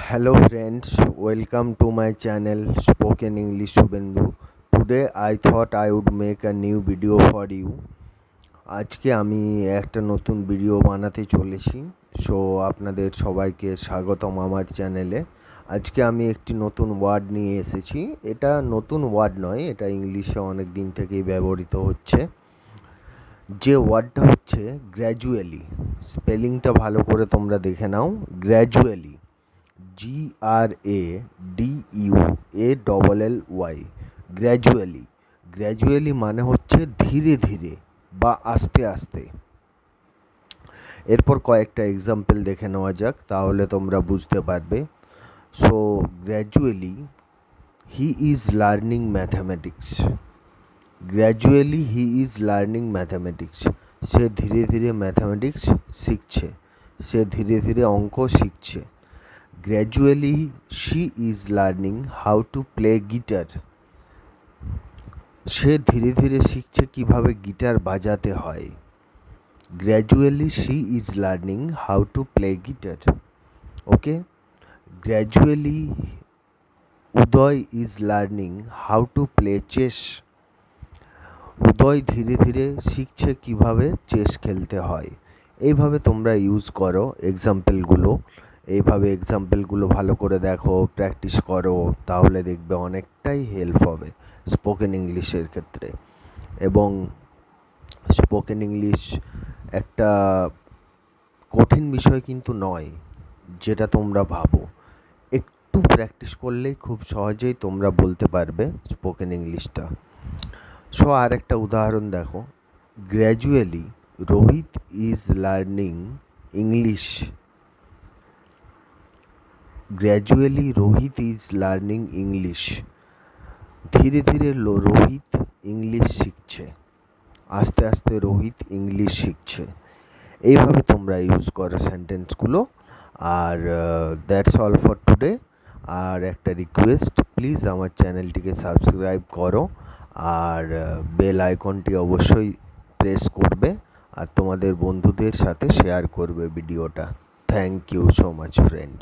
Hello friends, welcome to my channel Spoken English Shubhendu. Today I thought I would make a new video for you. আজকে আমি একটা নতুন video বানাতে চলেছি। So আপনাদের সবাইকে স্বাগতম আমার চ্যানেলে। আজকে আমি একটি নতুন ওয়ার্ড নিয়ে এসেছি। এটা নতুন ওয়ার্ড নয়, এটা ইংলিশে অনেক দিন থেকেই ব্যবহৃত হচ্ছে। যে ওয়ার্ডটা হচ্ছে গ্র্যাজুয়ালি। স্পেলিংটা ভালো করে তোমরা দেখে নাও। Gradually, GRADUALLY, gradually. গ্র্যাজুয়ালি মানে হচ্ছে ধীরে ধীরে বা আস্তে আস্তে। এরপর কয়েকটা এক্সাম্পল দেখে নেওয়া যাক, তাহলে তোমরা বুঝতে পারবে। So gradually he is learning mathematics. Gradually he is learning mathematics. সে ধীরে ধীরে ম্যাথামেটিক্স শিখছে, সে ধীরে ধীরে অঙ্ক শিখছে। Gradually she is learning how to play guitar. সে ধীরে ধীরে শিখছে কিভাবে গিটার বাজাতে হয়। Gradually she is learning how to play guitar. Okay? Gradually Uday is learning how to play chess. উদয় ধীরে ধীরে শিখছে কিভাবে চেস খেলতে হয়। এইভাবে তোমরা ইউজ করো এক্সাম্পলগুলো। এইভাবে এক্সাম্পলগুলো ভালো করে দেখো, প্র্যাকটিস করো, তাহলে দেখবে অনেকটাই হেল্প হবে স্পোকেন ইংলিশের ক্ষেত্রে। এবং স্পোকেন ইংলিশ একটা কঠিন বিষয় কিন্তু নয়, যেটা তোমরা ভাবো। একটু প্র্যাকটিস করলেই খুব সহজেই তোমরা বলতে পারবে স্পোকেন ইংলিশটা। সো আর একটা উদাহরণ দেখো। Gradually Rohit is learning English. Gradually Rohit is learning English. ধীরে ধীরে রোহিত ইংলিশ শিখছে, আস্তে আস্তে রোহিত ইংলিশ শিখছে। এইভাবে তোমরা ইউজ করো সেন্টেন্সগুলো। আর দ্যাটস অল ফর টুডে। আর একটা রিকোয়েস্ট, প্লিজ আমার চ্যানেলটিকে সাবস্ক্রাইব করো আর বেল আইকনটি অবশ্যই প্রেস করবে আর তোমাদের বন্ধুদের সাথে শেয়ার করবে ভিডিওটা। Thank you so much friend.